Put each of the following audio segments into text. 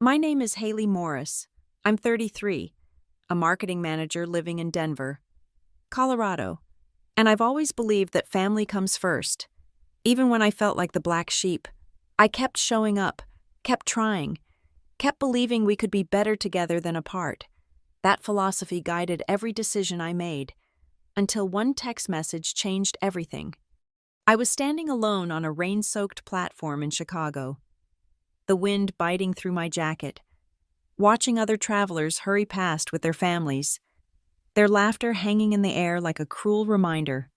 My name is Haley Morris. I'm 33, a marketing manager living in Denver, Colorado, and I've always believed that family comes first. Even when I felt like the black sheep, I kept showing up, kept trying, kept believing we could be better together than apart. That philosophy guided every decision I made, until one text message changed everything. I was standing alone on a rain-soaked platform in Chicago, the wind biting through my jacket, watching other travelers hurry past with their families, their laughter hanging in the air like a cruel reminder.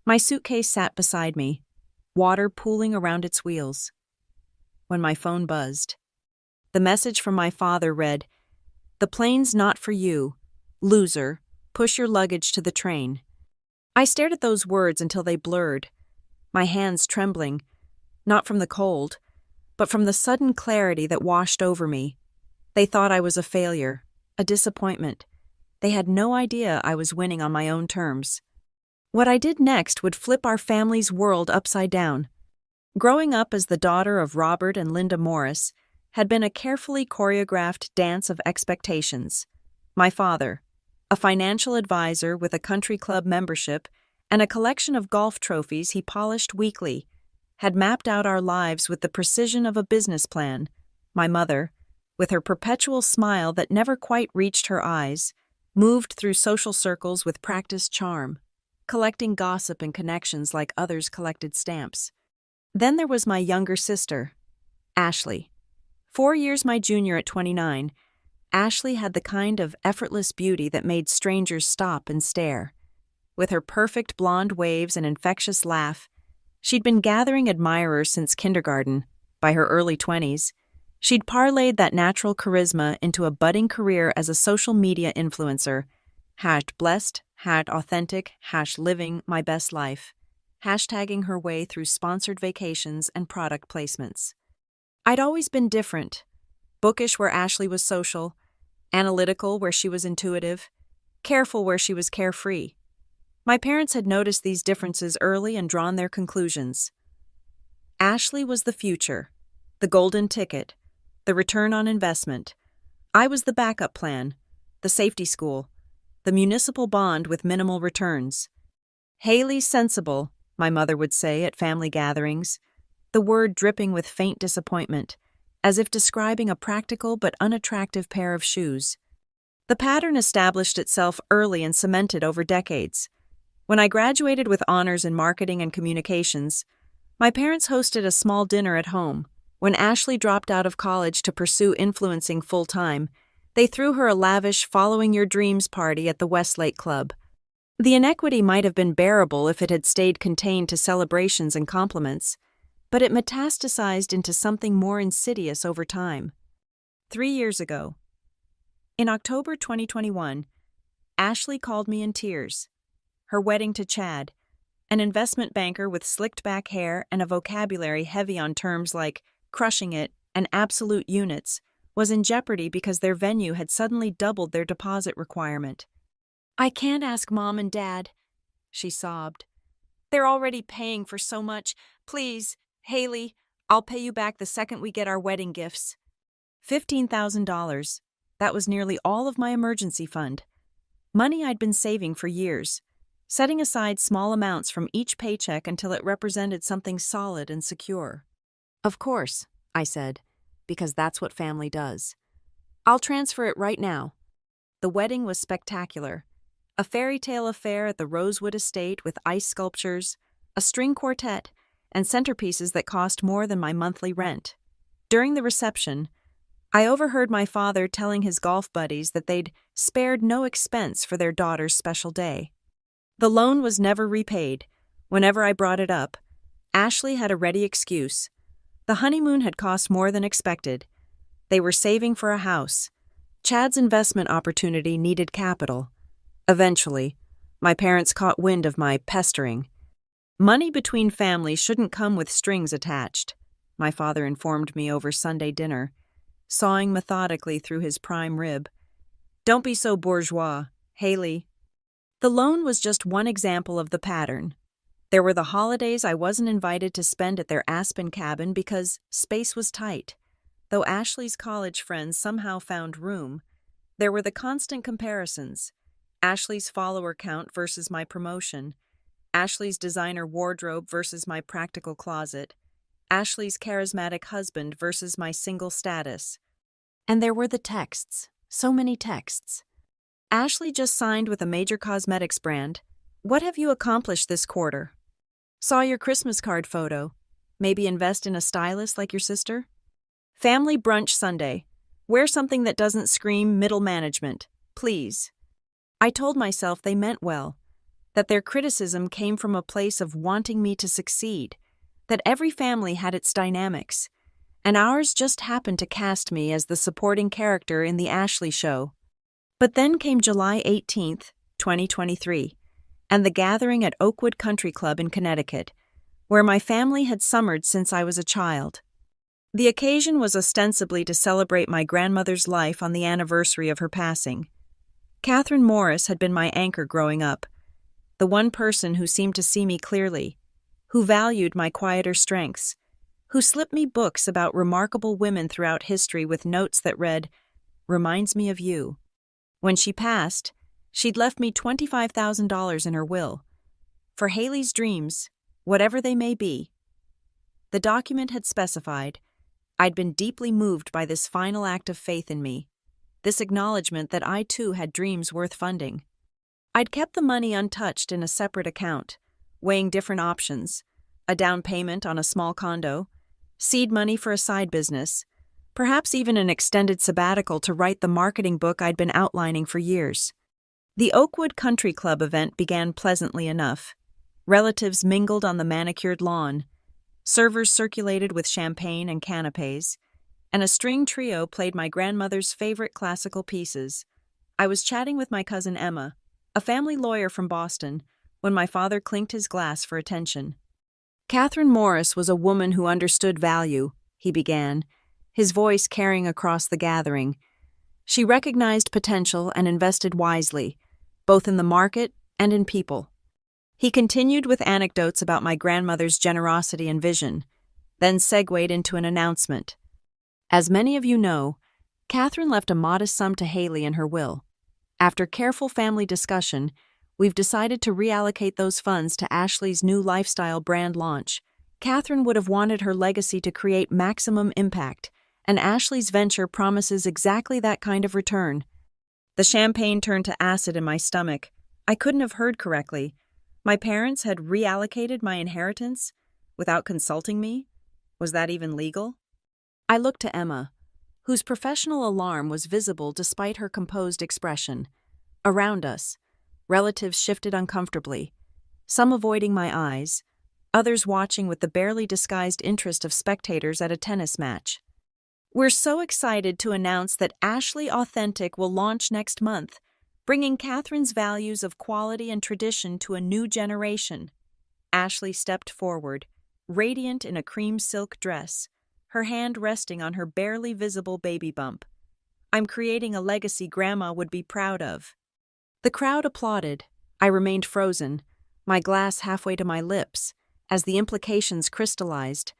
My suitcase sat beside me, water pooling around its wheels. When my phone buzzed, the message from my father read, "The plane's not for you. Loser, push your luggage to the train." I stared at those words until they blurred, my hands trembling, not from the cold, but from the sudden clarity that washed over me. They thought I was a failure, a disappointment. They had no idea I was winning on my own terms. What I did next would flip our family's world upside down. Growing up as the daughter of Robert and Linda Morris had been a carefully choreographed dance of expectations. My father, a financial advisor with a country club membership and a collection of golf trophies he polished weekly, had mapped out our lives with the precision of a business plan. My mother, with her perpetual smile that never quite reached her eyes, moved through social circles with practiced charm, collecting gossip and connections like others collected stamps. Then there was my younger sister, Ashley. 4 years my junior at 29, Ashley had the kind of effortless beauty that made strangers stop and stare. With her perfect blonde waves and infectious laugh, she'd been gathering admirers since kindergarten. By her early 20s, she'd parlayed that natural charisma into a budding career as a social media influencer. #blessed, #authentic, #living my best life. Hashtagging her way through sponsored vacations and product placements. I'd always been different. Bookish where Ashley was social, analytical where she was intuitive, careful where she was carefree. My parents had noticed these differences early and drawn their conclusions. Ashley was the future, the golden ticket, the return on investment. I was the backup plan, the safety school, the municipal bond with minimal returns. "Haley's sensible," my mother would say at family gatherings, the word dripping with faint disappointment, as if describing a practical but unattractive pair of shoes. The pattern established itself early and cemented over decades. When I graduated with honors in marketing and communications, my parents hosted a small dinner at home. When Ashley dropped out of college to pursue influencing full-time, they threw her a lavish Following Your Dreams party at the Westlake Club. The inequity might have been bearable if it had stayed contained to celebrations and compliments, but it metastasized into something more insidious over time. 3 years ago, in October 2021, Ashley called me in tears. Her wedding to Chad, an investment banker with slicked-back hair and a vocabulary heavy on terms like crushing it and absolute units, was in jeopardy because their venue had suddenly doubled their deposit requirement. "I can't ask Mom and Dad," she sobbed. "They're already paying for so much. Please, Haley, I'll pay you back the second we get our wedding gifts." $15,000. That was nearly all of my emergency fund. Money I'd been saving for years, setting aside small amounts from each paycheck until it represented something solid and secure. "Of course," I said, because that's what family does. "I'll transfer it right now." The wedding was spectacular. A fairy tale affair at the Rosewood Estate with ice sculptures, a string quartet, and centerpieces that cost more than my monthly rent. During the reception, I overheard my father telling his golf buddies that they'd spared no expense for their daughter's special day. The loan was never repaid. Whenever I brought it up, Ashley had a ready excuse. The honeymoon had cost more than expected. They were saving for a house. Chad's investment opportunity needed capital. Eventually, my parents caught wind of my pestering. "Money between families shouldn't come with strings attached," my father informed me over Sunday dinner, sawing methodically through his prime rib. "Don't be so bourgeois, Haley." The loan was just one example of the pattern. There were the holidays I wasn't invited to spend at their Aspen cabin because space was tight. Though Ashley's college friends somehow found room, there were the constant comparisons. Ashley's follower count versus my promotion, Ashley's designer wardrobe versus my practical closet, Ashley's charismatic husband versus my single status. And there were the texts, so many texts. Ashley just signed with a major cosmetics brand. What have you accomplished this quarter? Saw your Christmas card photo. Maybe invest in a stylist like your sister? Family brunch Sunday. Wear something that doesn't scream middle management, please. I told myself they meant well, that their criticism came from a place of wanting me to succeed, that every family had its dynamics, and ours just happened to cast me as the supporting character in the Ashley show. But then came July 18th, 2023, and the gathering at Oakwood Country Club in Connecticut, where my family had summered since I was a child. The occasion was ostensibly to celebrate my grandmother's life on the anniversary of her passing. Catherine Morris had been my anchor growing up, the one person who seemed to see me clearly, who valued my quieter strengths, who slipped me books about remarkable women throughout history with notes that read, "Reminds me of you." When she passed, she'd left me $25,000 in her will. For Haley's dreams, whatever they may be. The document had specified, I'd been deeply moved by this final act of faith in me, this acknowledgement that I too had dreams worth funding. I'd kept the money untouched in a separate account, weighing different options, a down payment on a small condo, seed money for a side business, perhaps even an extended sabbatical to write the marketing book I'd been outlining for years. The Oakwood Country Club event began pleasantly enough. Relatives mingled on the manicured lawn, servers circulated with champagne and canapes, and a string trio played my grandmother's favorite classical pieces. I was chatting with my cousin Emma, a family lawyer from Boston, when my father clinked his glass for attention. Catherine Morris was a woman who understood value, he began, his voice carrying across the gathering. She recognized potential and invested wisely, both in the market and in people. He continued with anecdotes about my grandmother's generosity and vision, then segued into an announcement. As many of you know, Catherine left a modest sum to Haley in her will. After careful family discussion, we've decided to reallocate those funds to Ashley's new lifestyle brand launch. Catherine would have wanted her legacy to create maximum impact, and Ashley's venture promises exactly that kind of return. The champagne turned to acid in my stomach. I couldn't have heard correctly. My parents had reallocated my inheritance without consulting me? Was that even legal? I looked to Emma, whose professional alarm was visible despite her composed expression. Around us, relatives shifted uncomfortably, some avoiding my eyes, others watching with the barely disguised interest of spectators at a tennis match. We're so excited to announce that Ashley Authentic will launch next month, bringing Catherine's values of quality and tradition to a new generation. Ashley stepped forward, radiant in a cream silk dress, her hand resting on her barely visible baby bump. I'm creating a legacy Grandma would be proud of. The crowd applauded. I remained frozen, my glass halfway to my lips, as the implications crystallized.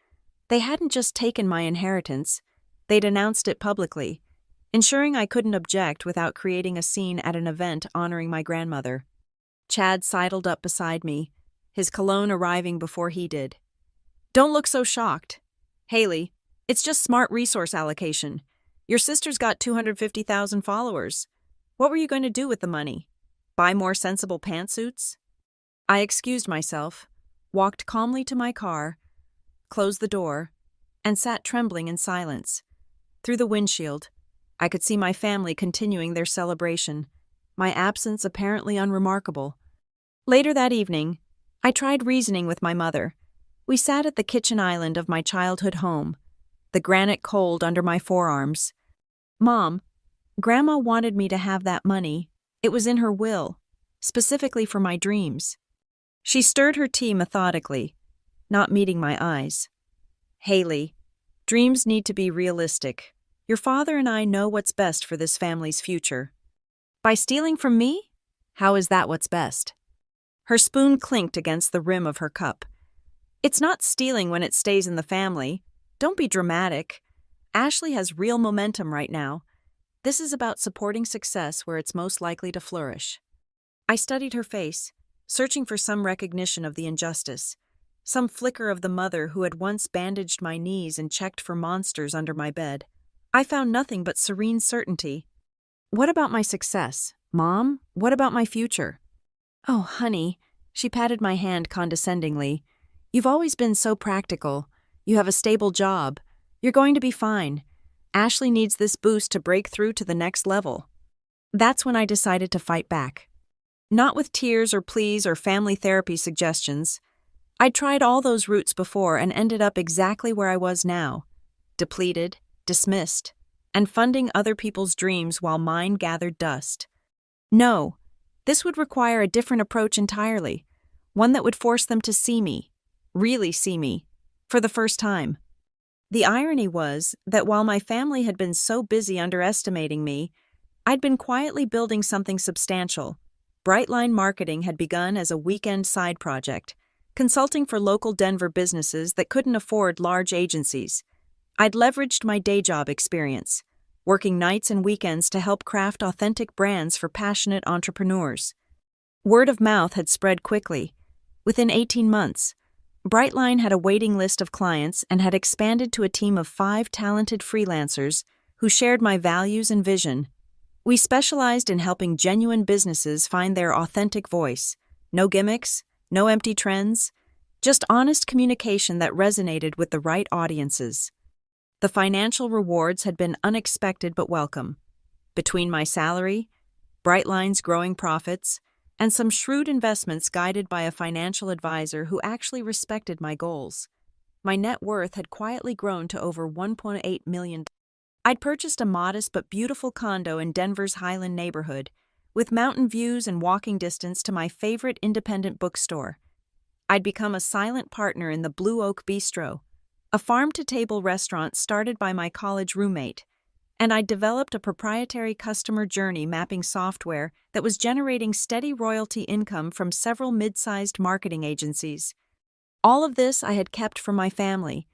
They hadn't just taken my inheritance, they'd announced it publicly, ensuring I couldn't object without creating a scene at an event honoring my grandmother. Chad sidled up beside me, his cologne arriving before he did. Don't look so shocked. Haley, it's just smart resource allocation. Your sister's got 250,000 followers. What were you going to do with the money? Buy more sensible pantsuits? I excused myself, walked calmly to my car, closed the door, and sat trembling in silence. Through the windshield, I could see my family continuing their celebration, my absence apparently unremarkable. Later that evening, I tried reasoning with my mother. We sat at the kitchen island of my childhood home, the granite cold under my forearms. Mom, Grandma wanted me to have that money. It was in her will, specifically for my dreams. She stirred her tea methodically, not meeting my eyes. Haley, dreams need to be realistic. Your father and I know what's best for this family's future. By stealing from me? How is that what's best? Her spoon clinked against the rim of her cup. It's not stealing when it stays in the family. Don't be dramatic. Ashley has real momentum right now. This is about supporting success where it's most likely to flourish. I studied her face, searching for some recognition of the injustice, some flicker of the mother who had once bandaged my knees and checked for monsters under my bed. I found nothing but serene certainty. What about my success? Mom, what about my future? Oh, honey, she patted my hand condescendingly. You've always been so practical. You have a stable job. You're going to be fine. Ashley needs this boost to break through to the next level. That's when I decided to fight back. Not with tears or pleas or family therapy suggestions. I'd tried all those routes before and ended up exactly where I was now. Depleted, dismissed, and funding other people's dreams while mine gathered dust. No, this would require a different approach entirely, one that would force them to see me, really see me, for the first time. The irony was that while my family had been so busy underestimating me, I'd been quietly building something substantial. Brightline Marketing had begun as a weekend side project, consulting for local Denver businesses that couldn't afford large agencies. I'd leveraged my day job experience, working nights and weekends to help craft authentic brands for passionate entrepreneurs. Word of mouth had spread quickly. Within 18 months, Brightline had a waiting list of clients and had expanded to a team of 5 talented freelancers who shared my values and vision. We specialized in helping genuine businesses find their authentic voice. No gimmicks, no empty trends, just honest communication that resonated with the right audiences. The financial rewards had been unexpected but welcome. Between my salary, Brightline's growing profits, and some shrewd investments guided by a financial advisor who actually respected my goals, my net worth had quietly grown to over $1.8 million. I'd purchased a modest but beautiful condo in Denver's Highland neighborhood, with mountain views and walking distance to my favorite independent bookstore. I'd become a silent partner in the Blue Oak Bistro, a farm-to-table restaurant started by my college roommate, and I'd developed a proprietary customer journey mapping software that was generating steady royalty income from several mid-sized marketing agencies. All of this I had kept from my family,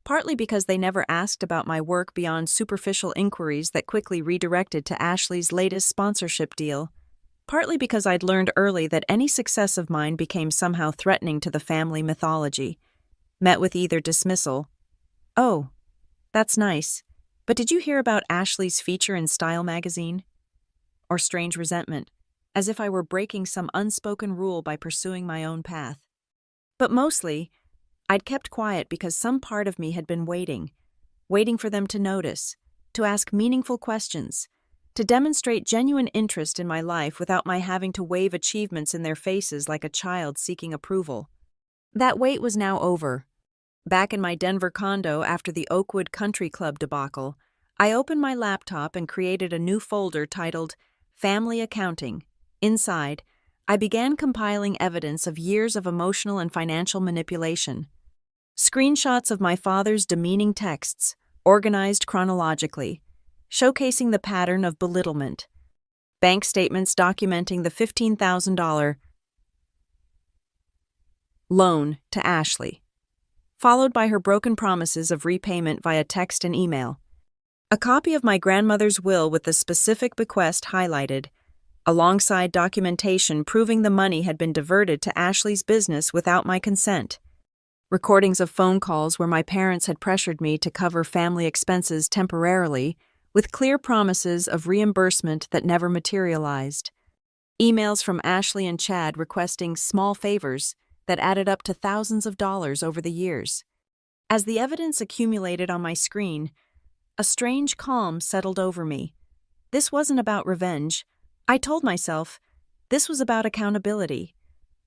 partly because they never asked about my work beyond superficial inquiries that quickly redirected to Ashley's latest sponsorship deal, partly because I'd learned early that any success of mine became somehow threatening to the family mythology, met with either dismissal, "Oh, that's nice, but did you hear about Ashley's feature in Style magazine?" or strange resentment, as if I were breaking some unspoken rule by pursuing my own path. But mostly, I'd kept quiet because some part of me had been waiting for them to notice, to ask meaningful questions, to demonstrate genuine interest in my life without my having to wave achievements in their faces like a child seeking approval. That wait was now over. Back in my Denver condo after the Oakwood Country Club debacle, I opened my laptop and created a new folder titled Family Accounting. Inside, I began compiling evidence of years of emotional and financial manipulation. Screenshots of my father's demeaning texts, organized chronologically, showcasing the pattern of belittlement. Bank statements documenting the $15,000 loan to Ashley, followed by her broken promises of repayment via text and email. A copy of my grandmother's will with the specific bequest highlighted, alongside documentation proving the money had been diverted to Ashley's business without my consent. Recordings of phone calls where my parents had pressured me to cover family expenses temporarily, with clear promises of reimbursement that never materialized. Emails from Ashley and Chad requesting small favors that added up to thousands of dollars over the years. As the evidence accumulated on my screen, a strange calm settled over me. This wasn't about revenge. I told myself, this was about accountability,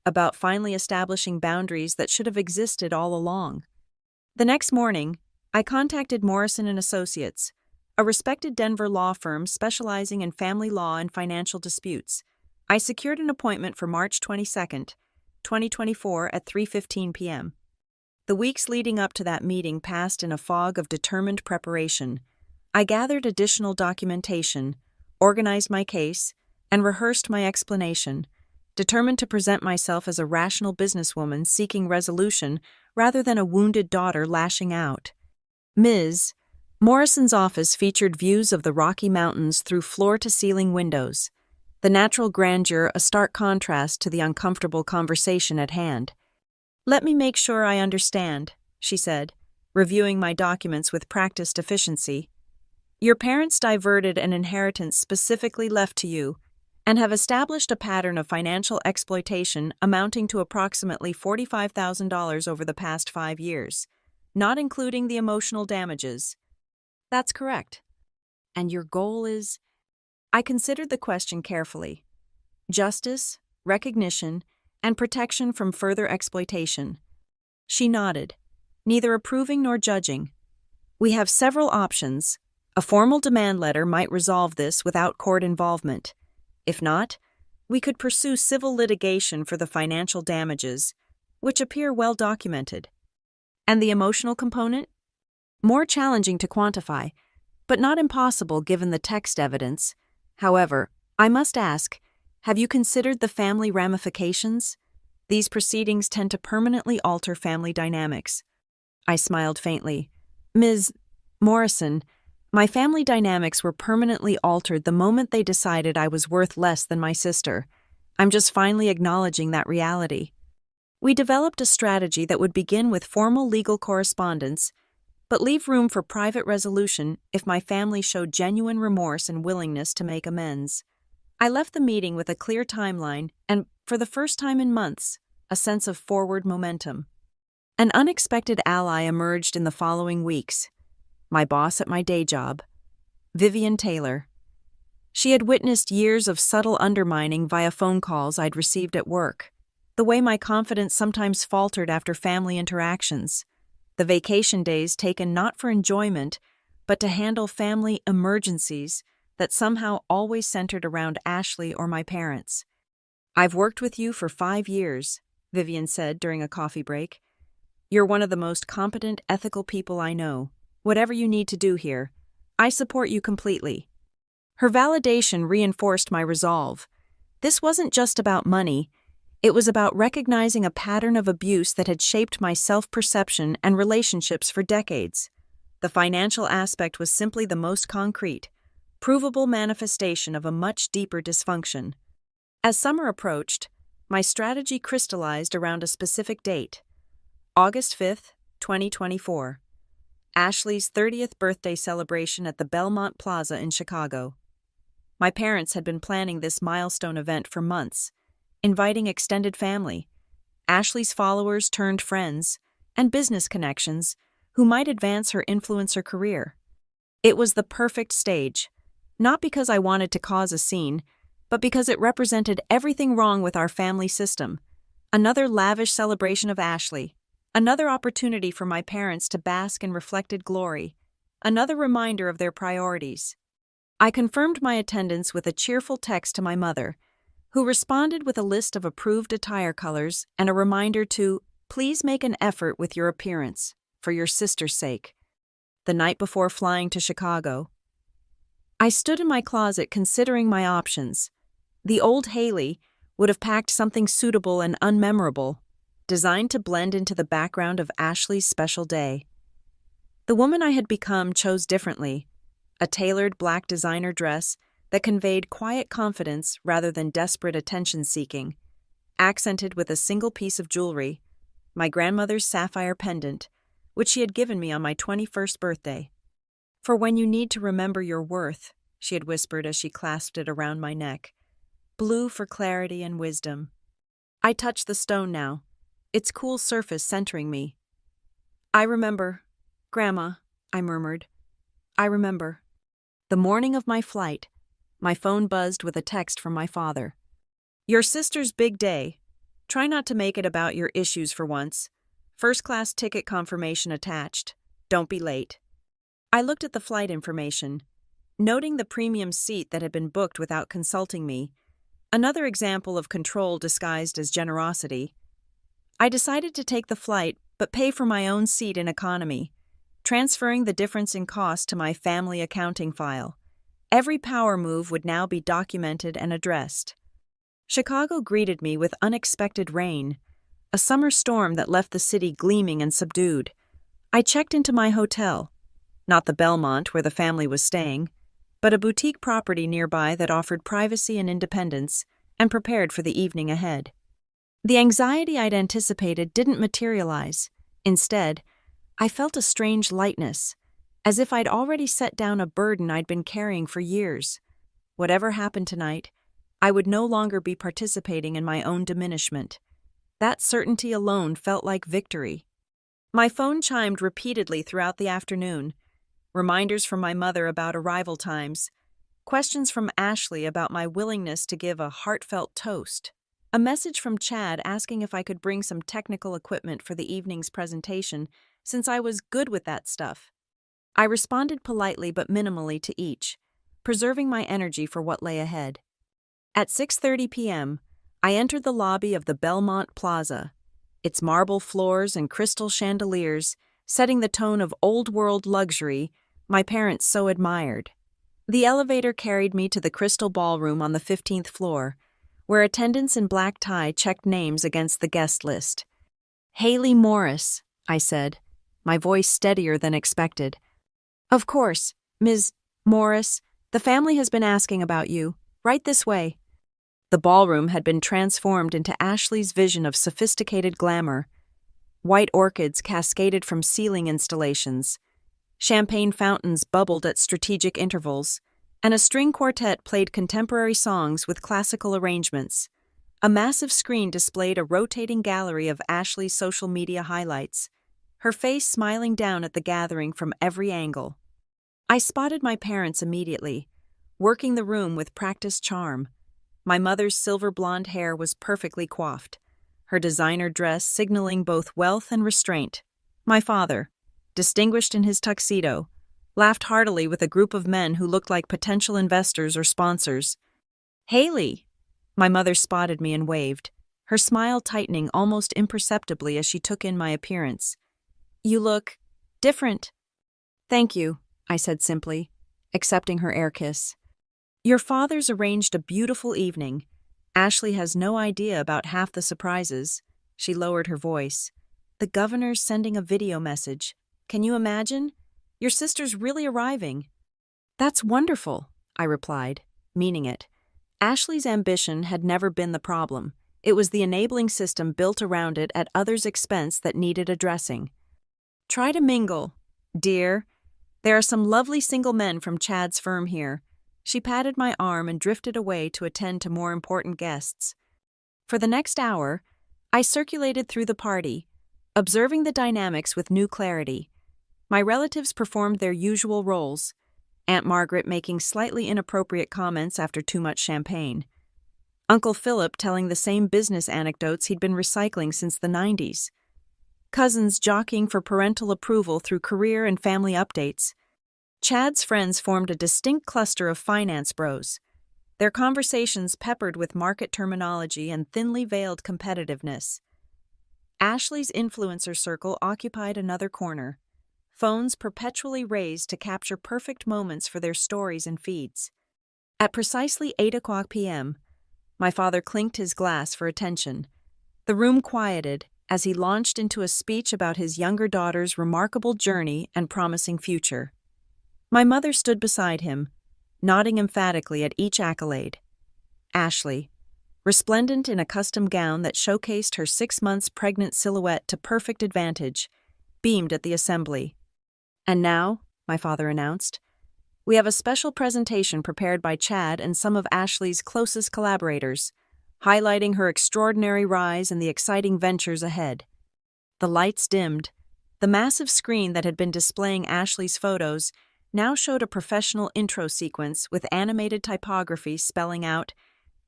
about finally establishing boundaries that should have existed all along. The next morning, I contacted Morrison & Associates, a respected Denver law firm specializing in family law and financial disputes. I secured an appointment for March 22, 2024 at 3:15 p.m. The weeks leading up to that meeting passed in a fog of determined preparation. I gathered additional documentation, organized my case, and rehearsed my explanation, determined to present myself as a rational businesswoman seeking resolution rather than a wounded daughter lashing out. "Ms., Morrison's office featured views of the Rocky Mountains through floor-to-ceiling windows, the natural grandeur a stark contrast to the uncomfortable conversation at hand. "Let me make sure I understand," she said, reviewing my documents with practiced efficiency. "Your parents diverted an inheritance specifically left to you and have established a pattern of financial exploitation amounting to approximately $45,000 over the past 5 years, not including the emotional damages." "That's correct." "And your goal is—" I considered the question carefully. "Justice, recognition, and protection from further exploitation." She nodded, neither approving nor judging. "We have several options. A formal demand letter might resolve this without court involvement. If not, we could pursue civil litigation for the financial damages, which appear well documented." "And the emotional component?" "More challenging to quantify, but not impossible given the text evidence. However, I must ask, have you considered the family ramifications? These proceedings tend to permanently alter family dynamics." I smiled faintly. "Ms. Morrison, my family dynamics were permanently altered the moment they decided I was worth less than my sister. I'm just finally acknowledging that reality. We developed a strategy that would begin with formal legal correspondence, but leave room for private resolution if my family showed genuine remorse and willingness to make amends." I left the meeting with a clear timeline and, for the first time in months, a sense of forward momentum. An unexpected ally emerged in the following weeks. My boss at my day job, Vivian Taylor. She had witnessed years of subtle undermining via phone calls I'd received at work, the way my confidence sometimes faltered after family interactions, the vacation days taken not for enjoyment, but to handle family emergencies that somehow always centered around Ashley or my parents. "I've worked with you for 5 years, Vivian said during a coffee break. "You're one of the most competent, ethical people I know. Whatever you need to do here, I support you completely." Her validation reinforced my resolve. This wasn't just about money. It was about recognizing a pattern of abuse that had shaped my self-perception and relationships for decades. The financial aspect was simply the most concrete, provable manifestation of a much deeper dysfunction. As summer approached, my strategy crystallized around a specific date: August 5th, 2024. Ashley's 30th birthday celebration at the Belmont Plaza in Chicago. My parents had been planning this milestone event for months, inviting extended family, Ashley's followers turned friends, and business connections who might advance her influencer career. It was the perfect stage, not because I wanted to cause a scene, but because it represented everything wrong with our family system. Another lavish celebration of Ashley, another opportunity for my parents to bask in reflected glory, another reminder of their priorities. I confirmed my attendance with a cheerful text to my mother, who responded with a list of approved attire colors and a reminder to please make an effort with your appearance, for your sister's sake. The night before flying to Chicago, I stood in my closet considering my options. The old Haley would have packed something suitable and unmemorable, designed to blend into the background of Ashley's special day. The woman I had become chose differently, a tailored black designer dress that conveyed quiet confidence rather than desperate attention-seeking, accented with a single piece of jewelry, my grandmother's sapphire pendant, which she had given me on my 21st birthday. "For when you need to remember your worth," she had whispered as she clasped it around my neck. "Blue for clarity and wisdom." I touched the stone now, its cool surface centering me. "I remember, Grandma," I murmured. "I remember." The morning of my flight, my phone buzzed with a text from my father. "Your sister's big day. Try not to make it about your issues for once. First-class ticket confirmation attached. Don't be late." I looked at the flight information, noting the premium seat that had been booked without consulting me, another example of control disguised as generosity. I decided to take the flight but pay for my own seat in economy, transferring the difference in cost to my family accounting file. Every power move would now be documented and addressed. Chicago greeted me with unexpected rain, a summer storm that left the city gleaming and subdued. I checked into my hotel, Not the Belmont where the family was staying, but a boutique property nearby that offered privacy and independence and prepared for the evening ahead. The anxiety I'd anticipated didn't materialize. Instead, I felt a strange lightness, as if I'd already set down a burden I'd been carrying for years. Whatever happened tonight, I would no longer be participating in my own diminishment. That certainty alone felt like victory. My phone chimed repeatedly throughout the afternoon. Reminders from my mother about arrival times. Questions from Ashley about my willingness to give a heartfelt toast. A message from Chad asking if I could bring some technical equipment for the evening's presentation, since I was good with that stuff. I responded politely but minimally to each, preserving my energy for what lay ahead. At 6:30 p.m., I entered the lobby of the Belmont Plaza, its marble floors and crystal chandeliers setting the tone of old-world luxury my parents so admired. The elevator carried me to the crystal ballroom on the 15th floor, where attendants in black tie checked names against the guest list. "Haley Morris," I said, my voice steadier than expected. "Of course, Ms. Morris. The family has been asking about you. Right this way." The ballroom had been transformed into Ashley's vision of sophisticated glamour. White orchids cascaded from ceiling installations. Champagne fountains bubbled at strategic intervals, and a string quartet played contemporary songs with classical arrangements. A massive screen displayed a rotating gallery of Ashley's social media highlights, her face smiling down at the gathering from every angle. I spotted my parents immediately, working the room with practiced charm. My mother's silver blonde hair was perfectly coiffed, her designer dress signaling both wealth and restraint. My father, distinguished in his tuxedo, laughed heartily with a group of men who looked like potential investors or sponsors. "Haley!" My mother spotted me and waved, her smile tightening almost imperceptibly as she took in my appearance. "You look different." "Thank you," I said simply, accepting her air kiss. "Your father's arranged a beautiful evening. Ashley has no idea about half the surprises." She lowered her voice. "The governor's sending a video message. Can you imagine? Your sister's really arriving." "That's wonderful," I replied, meaning it. Ashley's ambition had never been the problem. It was the enabling system built around it at others' expense that needed addressing. "Try to mingle, dear. There are some lovely single men from Chad's firm here." She patted my arm and drifted away to attend to more important guests. For the next hour, I circulated through the party, observing the dynamics with new clarity. My relatives performed their usual roles, Aunt Margaret making slightly inappropriate comments after too much champagne, Uncle Philip telling the same business anecdotes he'd been recycling since the 90s, cousins jockeying for parental approval through career and family updates. Chad's friends formed a distinct cluster of finance bros, their conversations peppered with market terminology and thinly veiled competitiveness. Ashley's influencer circle occupied another corner, phones perpetually raised to capture perfect moments for their stories and feeds. At precisely 8 p.m., my father clinked his glass for attention. The room quieted as he launched into a speech about his younger daughter's remarkable journey and promising future. My mother stood beside him, nodding emphatically at each accolade. Ashley, resplendent in a custom gown that showcased her 6 months pregnant silhouette to perfect advantage, beamed at the assembly. "And now," my father announced, "we have a special presentation prepared by Chad and some of Ashley's closest collaborators, highlighting her extraordinary rise and the exciting ventures ahead." The lights dimmed. The massive screen that had been displaying Ashley's photos now showed a professional intro sequence with animated typography spelling out,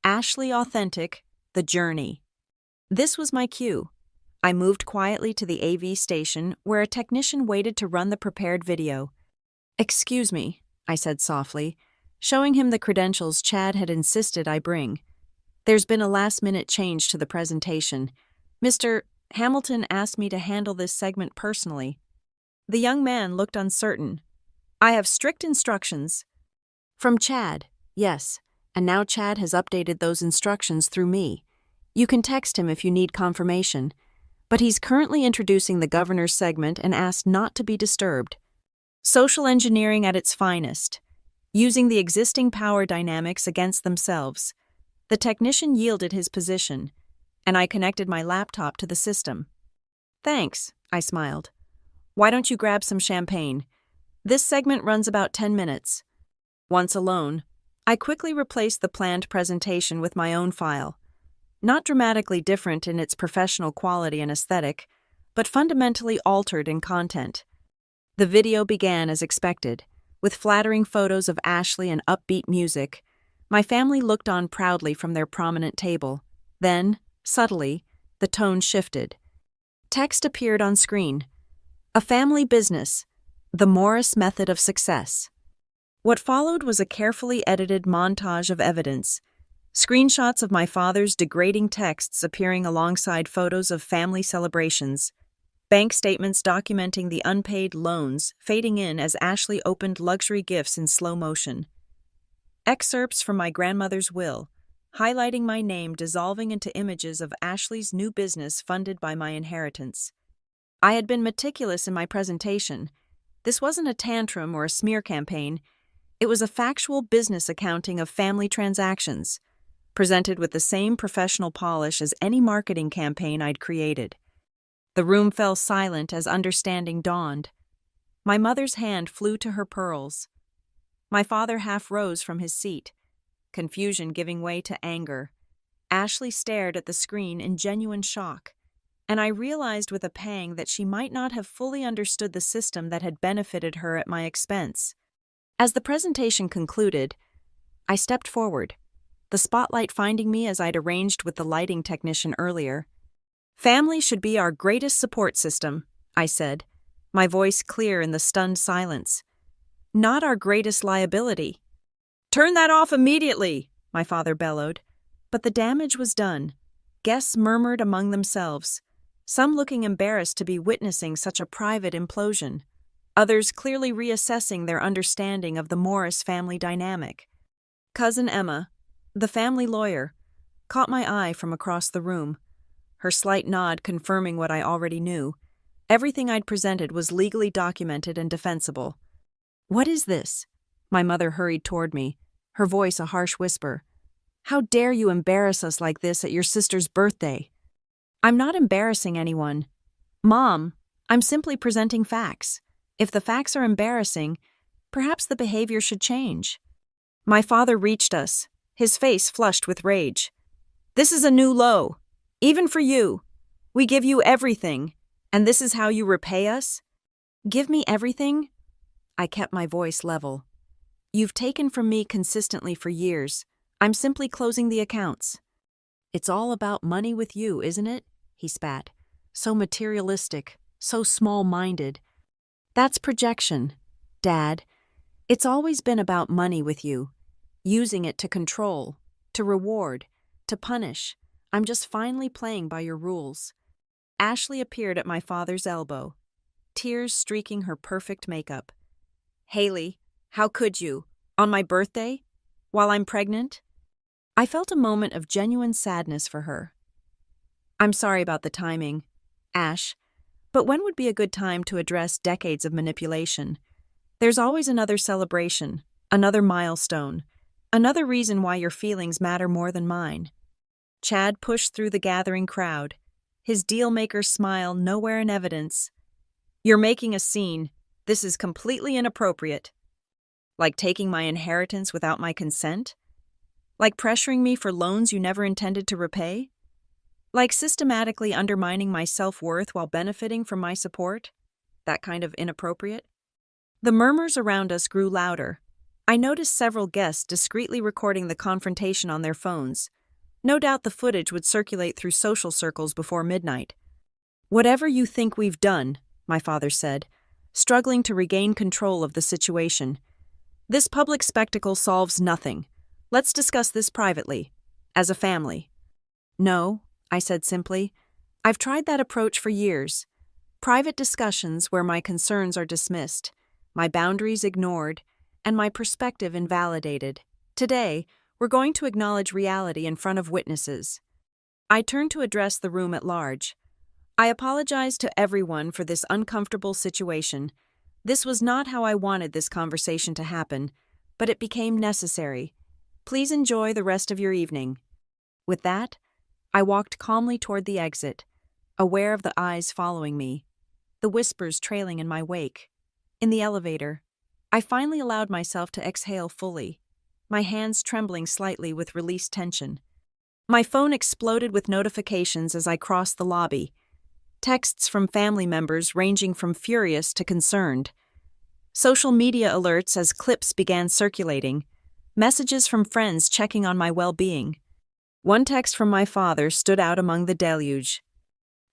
"Ashley Authentic, The Journey." This was my cue. I moved quietly to the AV station where a technician waited to run the prepared video. "Excuse me," I said softly, showing him the credentials Chad had insisted I bring. "There's been a last-minute change to the presentation. Mr. Hamilton asked me to handle this segment personally." The young man looked uncertain. "I have strict instructions." "From Chad, yes, and now Chad has updated those instructions through me. You can text him if you need confirmation, but he's currently introducing the governor's segment and asked not to be disturbed." Social engineering at its finest, using the existing power dynamics against themselves. The technician yielded his position, and I connected my laptop to the system. "Thanks," I smiled. "Why don't you grab some champagne? This segment runs about 10 minutes. Once alone, I quickly replaced the planned presentation with my own file. Not dramatically different in its professional quality and aesthetic, but fundamentally altered in content. The video began as expected, with flattering photos of Ashley and upbeat music. My family looked on proudly from their prominent table. Then, subtly, the tone shifted. Text appeared on screen. "A family business. The Morris method of success." What followed was a carefully edited montage of evidence. Screenshots of my father's degrading texts appearing alongside photos of family celebrations. Bank statements documenting the unpaid loans fading in as Ashley opened luxury gifts in slow motion. Excerpts from my grandmother's will, highlighting my name dissolving into images of Ashley's new business funded by my inheritance. I had been meticulous in my presentation. This wasn't a tantrum or a smear campaign. It was a factual business accounting of family transactions, presented with the same professional polish as any marketing campaign I'd created. The room fell silent as understanding dawned. My mother's hand flew to her pearls. My father half rose from his seat, confusion giving way to anger. Ashley stared at the screen in genuine shock, and I realized with a pang that she might not have fully understood the system that had benefited her at my expense. As the presentation concluded, I stepped forward, the spotlight finding me as I'd arranged with the lighting technician earlier. "Family should be our greatest support system," I said, my voice clear in the stunned silence. "Not our greatest liability." "Turn that off immediately," my father bellowed. But the damage was done. Guests murmured among themselves, some looking embarrassed to be witnessing such a private implosion, others clearly reassessing their understanding of the Morris family dynamic. Cousin Emma, the family lawyer, caught my eye from across the room, her slight nod confirming what I already knew. Everything I'd presented was legally documented and defensible. "What is this?" My mother hurried toward me, her voice a harsh whisper. "How dare you embarrass us like this at your sister's birthday?" "I'm not embarrassing anyone. Mom, I'm simply presenting facts. If the facts are embarrassing, perhaps the behavior should change." My father reached us, his face flushed with rage. "This is a new low. Even for you. We give you everything, and this is how you repay us?" "Give me everything?" I kept my voice level. "You've taken from me consistently for years. I'm simply closing the accounts." "It's all about money with you, isn't it?" he spat. "So materialistic, so small-minded." "That's projection, Dad. It's always been about money with you. Using it to control, to reward, to punish. I'm just finally playing by your rules." Ashley appeared at my father's elbow, tears streaking her perfect makeup. "Haley, how could you? On my birthday? While I'm pregnant?" I felt a moment of genuine sadness for her. "I'm sorry about the timing, Ash, but when would be a good time to address decades of manipulation? There's always another celebration, another milestone, another reason why your feelings matter more than mine." Chad pushed through the gathering crowd, his deal-maker smile nowhere in evidence. "You're making a scene. This is completely inappropriate. Like taking my inheritance without my consent? Like pressuring me for loans you never intended to repay? Like systematically undermining my self-worth while benefiting from my support? That kind of inappropriate?" The murmurs around us grew louder. I noticed several guests discreetly recording the confrontation on their phones. No doubt the footage would circulate through social circles before midnight. "Whatever you think we've done," my father said, struggling to regain control of the situation, "this public spectacle solves nothing. Let's discuss this privately, as a family." "No," I said simply. "I've tried that approach for years. Private discussions where my concerns are dismissed, my boundaries ignored, and my perspective invalidated. Today, we're going to acknowledge reality in front of witnesses." I turned to address the room at large. "I apologize to everyone for this uncomfortable situation, This was not how I wanted this conversation to happen, but it became necessary. Please enjoy the rest of your evening. With that, I walked calmly toward the exit, aware of the eyes following me, the whispers trailing in my wake. In the elevator, I finally allowed myself to exhale fully, my hands trembling slightly with released tension. My phone exploded with notifications as I crossed the lobby, texts from family members ranging from furious to concerned, social media alerts as clips began circulating, messages from friends checking on my well-being. One text from my father stood out among the deluge.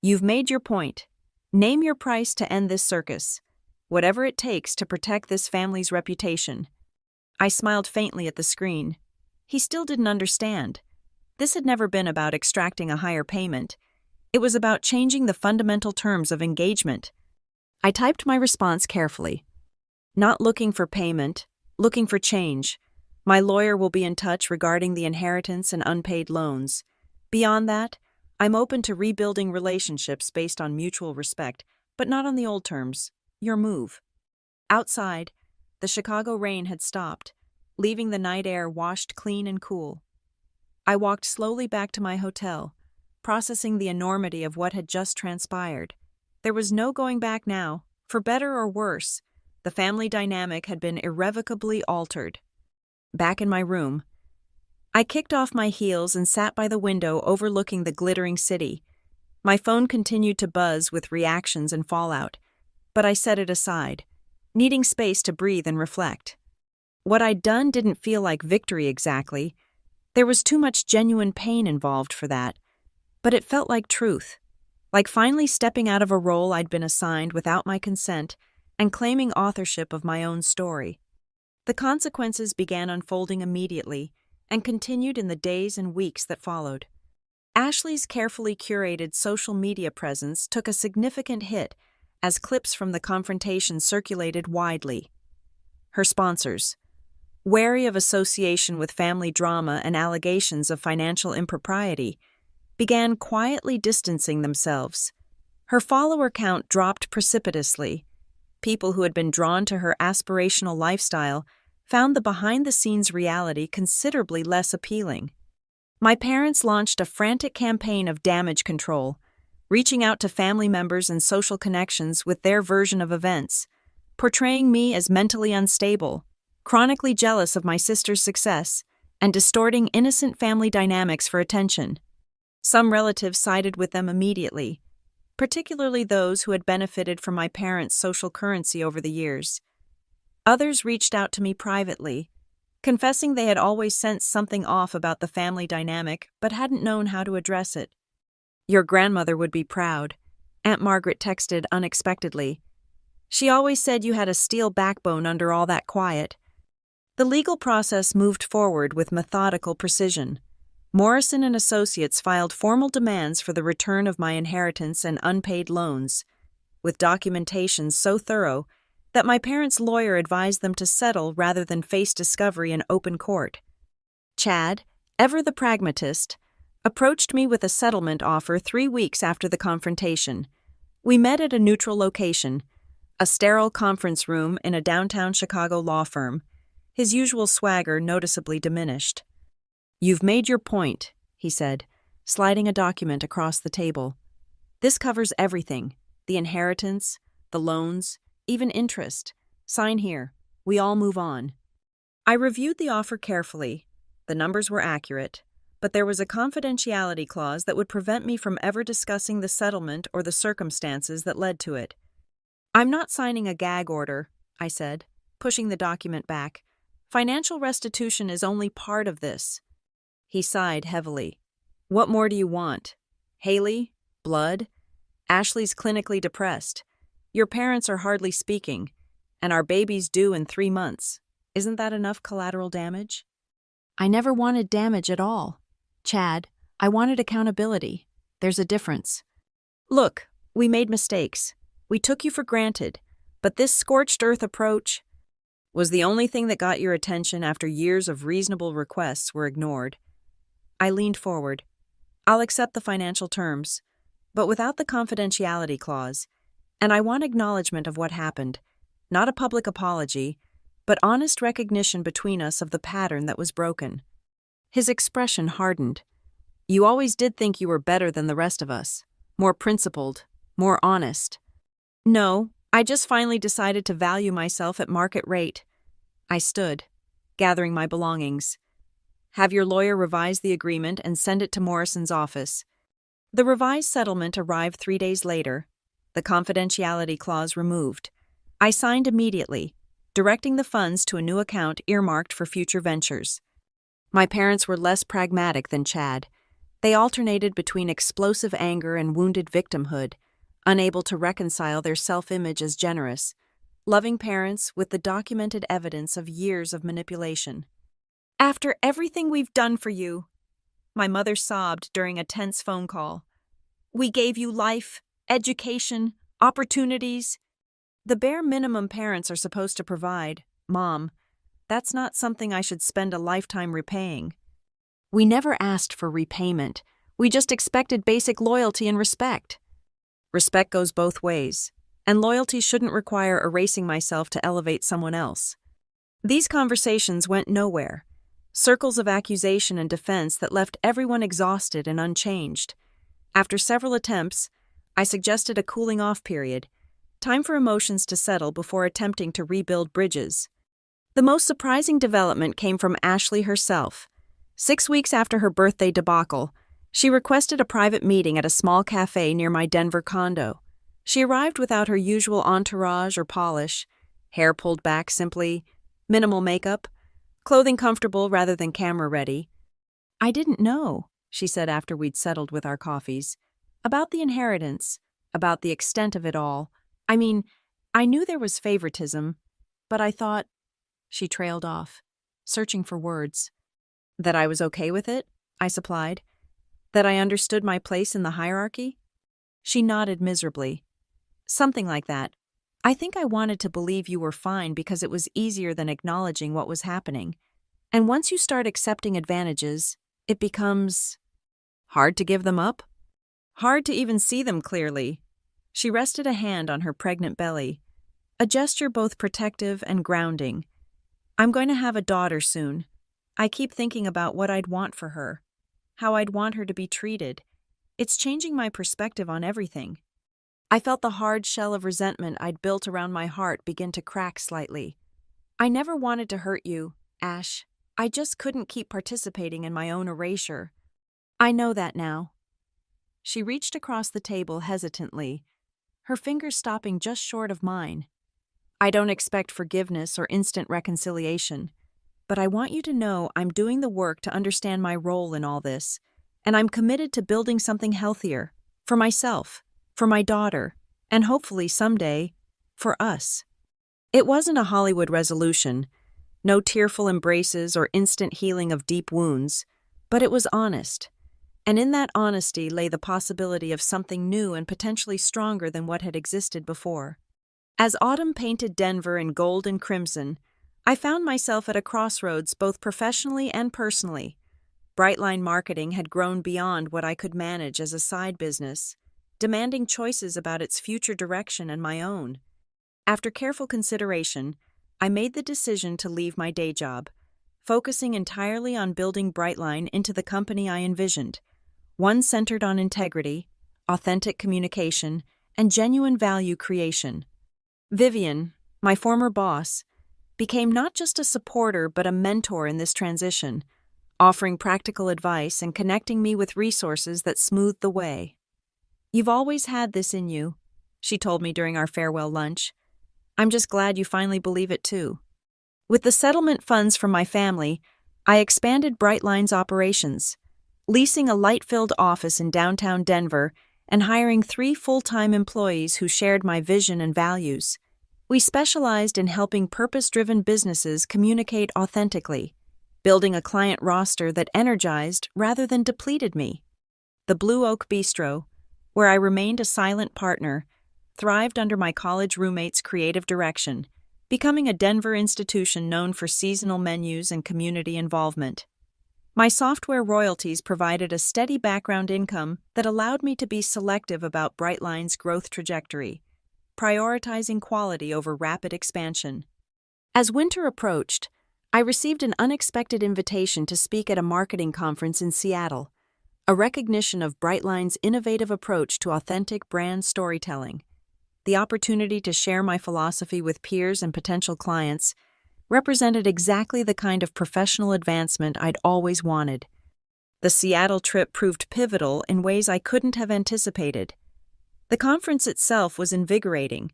"You've made your point. Name your price to end this circus, whatever it takes to protect this family's reputation." I smiled faintly at the screen. He still didn't understand. This had never been about extracting a higher payment. It was about changing the fundamental terms of engagement. I typed my response carefully. "Not looking for payment, looking for change. My lawyer will be in touch regarding the inheritance and unpaid loans. Beyond that, I'm open to rebuilding relationships based on mutual respect, but not on the old terms. Your move." Outside, the Chicago rain had stopped, leaving the night air washed clean and cool. I walked slowly back to my hotel, processing the enormity of what had just transpired. There was no going back now. For better or worse, the family dynamic had been irrevocably altered. Back in my room, I kicked off my heels and sat by the window overlooking the glittering city. My phone continued to buzz with reactions and fallout, but I set it aside, needing space to breathe and reflect. What I'd done didn't feel like victory exactly. There was too much genuine pain involved for that, but it felt like truth, like finally stepping out of a role I'd been assigned without my consent and claiming authorship of my own story. The consequences began unfolding immediately and continued in the days and weeks that followed. Ashley's carefully curated social media presence took a significant hit as clips from the confrontation circulated widely. Her sponsors, wary of association with family drama and allegations of financial impropriety, began quietly distancing themselves. Her follower count dropped precipitously. People who had been drawn to her aspirational lifestyle found the behind-the-scenes reality considerably less appealing. My parents launched a frantic campaign of damage control, reaching out to family members and social connections with their version of events, portraying me as mentally unstable, chronically jealous of my sister's success, and distorting innocent family dynamics for attention. Some relatives sided with them immediately, particularly those who had benefited from my parents' social currency over the years. Others reached out to me privately, confessing they had always sensed something off about the family dynamic but hadn't known how to address it. "Your grandmother would be proud," Aunt Margaret texted unexpectedly. "She always said you had a steel backbone under all that quiet." The legal process moved forward with methodical precision. Morrison and Associates filed formal demands for the return of my inheritance and unpaid loans, with documentation so thorough that my parents' lawyer advised them to settle rather than face discovery in open court. Chad, ever the pragmatist, approached me with a settlement offer 3 weeks after the confrontation. We met at a neutral location, a sterile conference room in a downtown Chicago law firm, his usual swagger noticeably diminished. "You've made your point," he said, sliding a document across the table. "This covers everything, the inheritance, the loans, even interest. Sign here. We all move on." I reviewed the offer carefully. The numbers were accurate, but there was a confidentiality clause that would prevent me from ever discussing the settlement or the circumstances that led to it. "I'm not signing a gag order," I said, pushing the document back. "Financial restitution is only part of this." He sighed heavily. "What more do you want? Haley? Blood? Ashley's clinically depressed. Your parents are hardly speaking, and our baby's due in 3 months. Isn't that enough collateral damage?" "I never wanted damage at all. Chad, I wanted accountability. There's a difference." "Look, we made mistakes. We took you for granted, but this scorched earth approach was the only thing that got your attention after years of reasonable requests were ignored." I leaned forward. "I'll accept the financial terms, but without the confidentiality clause, and I want acknowledgement of what happened. Not a public apology, but honest recognition between us of the pattern that was broken. His expression hardened. You always did think you were better than the rest of us, more principled, more honest. No, I just finally decided to value myself at market rate. I stood, gathering my belongings. Have your lawyer revise the agreement and send it to Morrison's office. The revised settlement arrived 3 days later, the confidentiality clause removed. I signed immediately, directing the funds to a new account earmarked for future ventures. My parents were less pragmatic than Chad. They alternated between explosive anger and wounded victimhood, unable to reconcile their self-image as generous, loving parents with the documented evidence of years of manipulation. After everything we've done for you, my mother sobbed during a tense phone call. We gave you life, education, opportunities. The bare minimum parents are supposed to provide, Mom. That's not something I should spend a lifetime repaying. We never asked for repayment. We just expected basic loyalty and respect. Respect goes both ways, and loyalty shouldn't require erasing myself to elevate someone else. These conversations went nowhere. Circles of accusation and defense that left everyone exhausted and unchanged. After several attempts, I suggested a cooling-off period, time for emotions to settle before attempting to rebuild bridges. The most surprising development came from Ashley herself. 6 weeks after her birthday debacle, she requested a private meeting at a small cafe near my Denver condo. She arrived without her usual entourage or polish, hair pulled back simply, minimal makeup, clothing comfortable rather than camera-ready. I didn't know, she said after we'd settled with our coffees, about the inheritance, about the extent of it all. I mean, I knew there was favoritism, but I thought, she trailed off, searching for words. That I was okay with it, I supplied. That I understood my place in the hierarchy? She nodded miserably. Something like that. I think I wanted to believe you were fine because it was easier than acknowledging what was happening. And once you start accepting advantages, it becomes hard to give them up? Hard to even see them clearly. She rested a hand on her pregnant belly, a gesture both protective and grounding. I'm going to have a daughter soon. I keep thinking about what I'd want for her, how I'd want her to be treated. It's changing my perspective on everything. I felt the hard shell of resentment I'd built around my heart begin to crack slightly. I never wanted to hurt you, Ash. I just couldn't keep participating in my own erasure. I know that now. She reached across the table hesitantly, her fingers stopping just short of mine. I don't expect forgiveness or instant reconciliation, but I want you to know I'm doing the work to understand my role in all this, and I'm committed to building something healthier, for myself, for my daughter, and hopefully someday, for us. It wasn't a Hollywood resolution, no tearful embraces or instant healing of deep wounds, but it was honest. And in that honesty lay the possibility of something new and potentially stronger than what had existed before. As autumn painted Denver in gold and crimson, I found myself at a crossroads both professionally and personally. Brightline Marketing had grown beyond what I could manage as a side business, demanding choices about its future direction and my own. After careful consideration, I made the decision to leave my day job, focusing entirely on building Brightline into the company I envisioned, one centered on integrity, authentic communication, and genuine value creation. Vivian, my former boss, became not just a supporter but a mentor in this transition, offering practical advice and connecting me with resources that smoothed the way. You've always had this in you, she told me during our farewell lunch. I'm just glad you finally believe it too. With the settlement funds from my family, I expanded Brightline's operations, leasing a light-filled office in downtown Denver and hiring 3 full-time employees who shared my vision and values. We specialized in helping purpose-driven businesses communicate authentically, building a client roster that energized rather than depleted me. The Blue Oak Bistro, where I remained a silent partner, thrived under my college roommate's creative direction, becoming a Denver institution known for seasonal menus and community involvement. My software royalties provided a steady background income that allowed me to be selective about Brightline's growth trajectory. prioritizing quality over rapid expansion. As winter approached, I received an unexpected invitation to speak at a marketing conference in Seattle, a recognition of Brightline's innovative approach to authentic brand storytelling. The opportunity to share my philosophy with peers and potential clients represented exactly the kind of professional advancement I'd always wanted. The Seattle trip proved pivotal in ways I couldn't have anticipated. The conference itself was invigorating.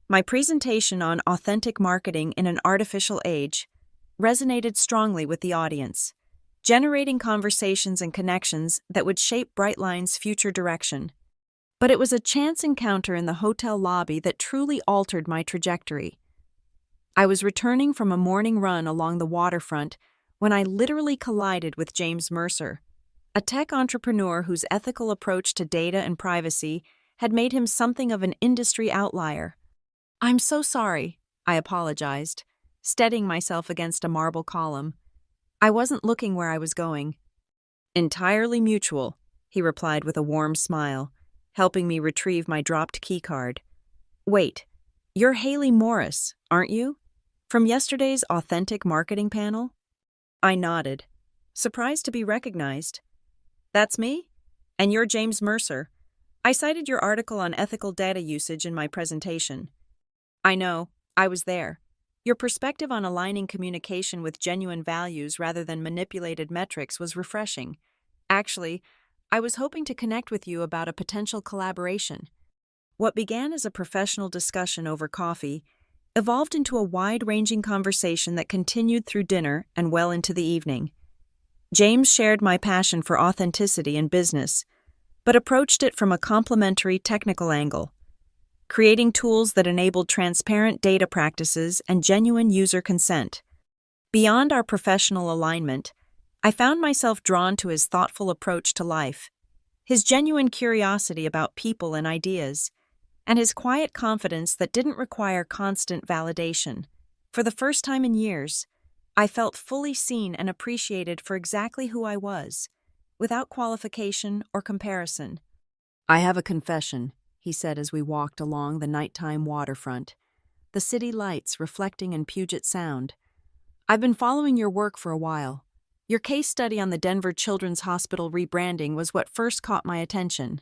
My presentation on authentic marketing in an artificial age resonated strongly with the audience, generating conversations and connections that would shape Brightline's future direction. But it was a chance encounter in the hotel lobby that truly altered my trajectory. I was returning from a morning run along the waterfront when I literally collided with James Mercer, a tech entrepreneur whose ethical approach to data and privacy had made him something of an industry outlier. "I'm so sorry," I apologized, steadying myself against a marble column. I wasn't looking where I was going. "Entirely mutual," he replied with a warm smile, helping me retrieve my dropped keycard. "Wait, you're Haley Morris, aren't you? From yesterday's Authentic Marketing panel?" I nodded, surprised to be recognized. "That's me? And you're James Mercer. I cited your article on ethical data usage in my presentation." "I know, I was there. Your perspective on aligning communication with genuine values rather than manipulated metrics was refreshing. Actually, I was hoping to connect with you about a potential collaboration." What began as a professional discussion over coffee evolved into a wide-ranging conversation that continued through dinner and well into the evening. James shared my passion for authenticity in business, but approached it from a complementary technical angle, creating tools that enabled transparent data practices and genuine user consent. Beyond our professional alignment, I found myself drawn to his thoughtful approach to life, his genuine curiosity about people and ideas, and his quiet confidence that didn't require constant validation. For the first time in years, I felt fully seen and appreciated for exactly who I was, without qualification or comparison. "I have a confession," he said as we walked along the nighttime waterfront, the city lights reflecting in Puget Sound. "I've been following your work for a while. Your case study on the Denver Children's Hospital rebranding was what first caught my attention."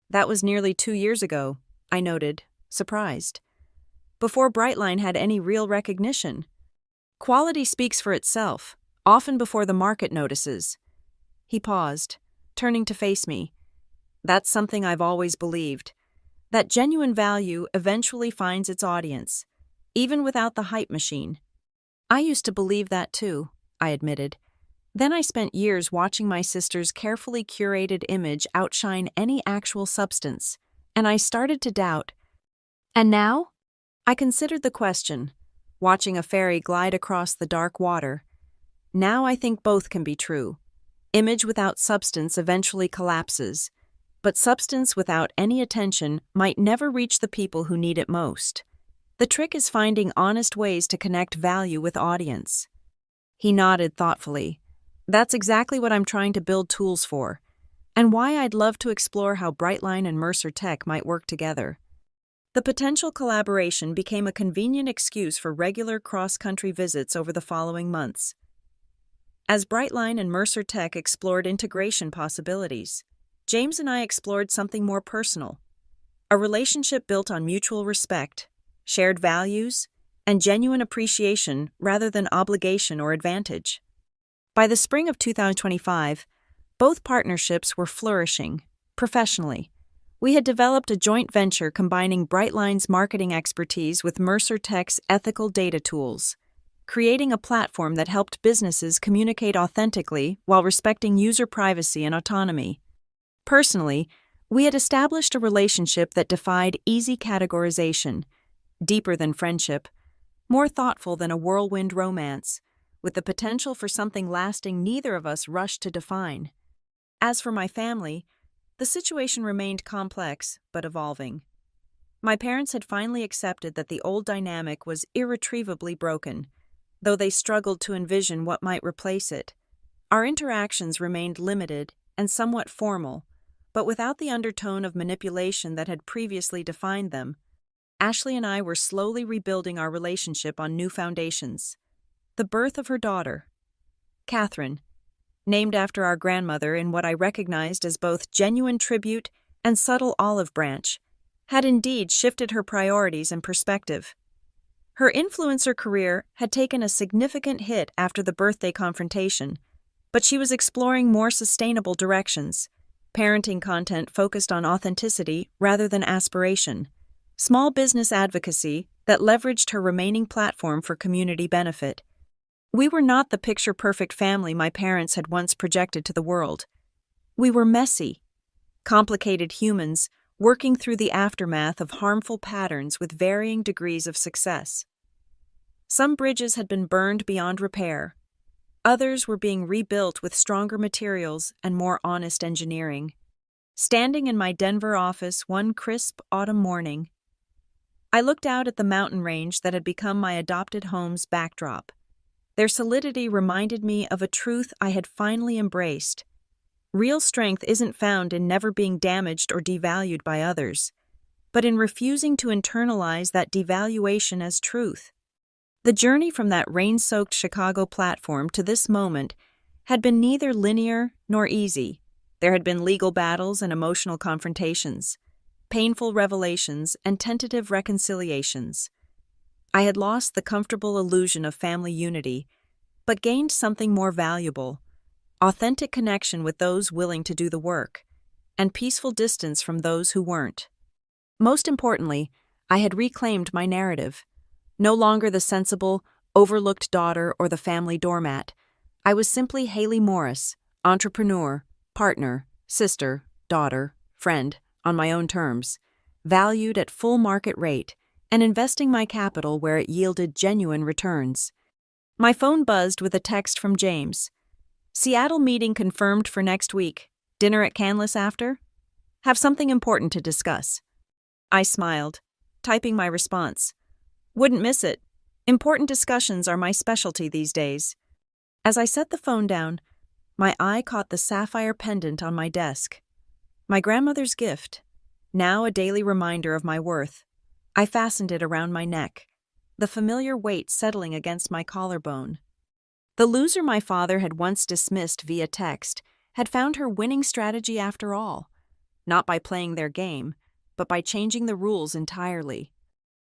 "That was nearly 2 years ago," I noted, surprised. "Before Brightline had any real recognition. Quality speaks for itself, often before the market notices." He paused, turning to face me. "That's something I've always believed, that genuine value eventually finds its audience, even without the hype machine." "I used to believe that too," I admitted. Then I spent years watching my sister's carefully curated image outshine any actual substance, and I started to doubt. "And now?" I considered the question, watching a ferry glide across the dark water. "Now I think both can be true. Image without substance eventually collapses, but substance without any attention might never reach the people who need it most. The trick is finding honest ways to connect value with audience." He nodded thoughtfully. "That's exactly what I'm trying to build tools for, and why I'd love to explore how Brightline and Mercer Tech might work together." The potential collaboration became a convenient excuse for regular cross-country visits over the following months. As Brightline and Mercer Tech explored integration possibilities, James and I explored something more personal, a relationship built on mutual respect, shared values, and genuine appreciation rather than obligation or advantage. By the spring of 2025, both partnerships were flourishing, professionally. We had developed a joint venture combining Brightline's marketing expertise with Mercer Tech's ethical data tools, creating a platform that helped businesses communicate authentically while respecting user privacy and autonomy. Personally, we had established a relationship that defied easy categorization, deeper than friendship, more thoughtful than a whirlwind romance, with the potential for something lasting neither of us rushed to define. As for my family, the situation remained complex but evolving. My parents had finally accepted that the old dynamic was irretrievably broken, though they struggled to envision what might replace it. Our interactions remained limited and somewhat formal, but without the undertone of manipulation that had previously defined them. Ashley and I were slowly rebuilding our relationship on new foundations. The birth of her daughter, Catherine, named after our grandmother in what I recognized as both genuine tribute and subtle olive branch, had indeed shifted her priorities and perspective. Her influencer career had taken a significant hit after the birthday confrontation, but she was exploring more sustainable directions, parenting content focused on authenticity rather than aspiration, small business advocacy that leveraged her remaining platform for community benefit. We were not the picture-perfect family my parents had once projected to the world. We were messy, complicated humans working through the aftermath of harmful patterns with varying degrees of success. Some bridges had been burned beyond repair. Others were being rebuilt with stronger materials and more honest engineering. Standing in my Denver office one crisp autumn morning, I looked out at the mountain range that had become my adopted home's backdrop. Their solidity reminded me of a truth I had finally embraced. Real strength isn't found in never being damaged or devalued by others, but in refusing to internalize that devaluation as truth. The journey from that rain-soaked Chicago platform to this moment had been neither linear nor easy. There had been legal battles and emotional confrontations, painful revelations and tentative reconciliations. I had lost the comfortable illusion of family unity, but gained something more valuable: authentic connection with those willing to do the work, and peaceful distance from those who weren't. Most importantly, I had reclaimed my narrative. No longer the sensible, overlooked daughter or the family doormat. I was simply Haley Morris, entrepreneur, partner, sister, daughter, friend, on my own terms, valued at full market rate, and investing my capital where it yielded genuine returns. My phone buzzed with a text from James. Seattle meeting confirmed for next week. Dinner at Canlis after? Have something important to discuss. I smiled, typing my response. Wouldn't miss it. Important discussions are my specialty these days. As I set the phone down, my eye caught the sapphire pendant on my desk. My grandmother's gift, now a daily reminder of my worth. I fastened it around my neck, the familiar weight settling against my collarbone. The loser my father had once dismissed via text had found her winning strategy after all, not by playing their game, but by changing the rules entirely.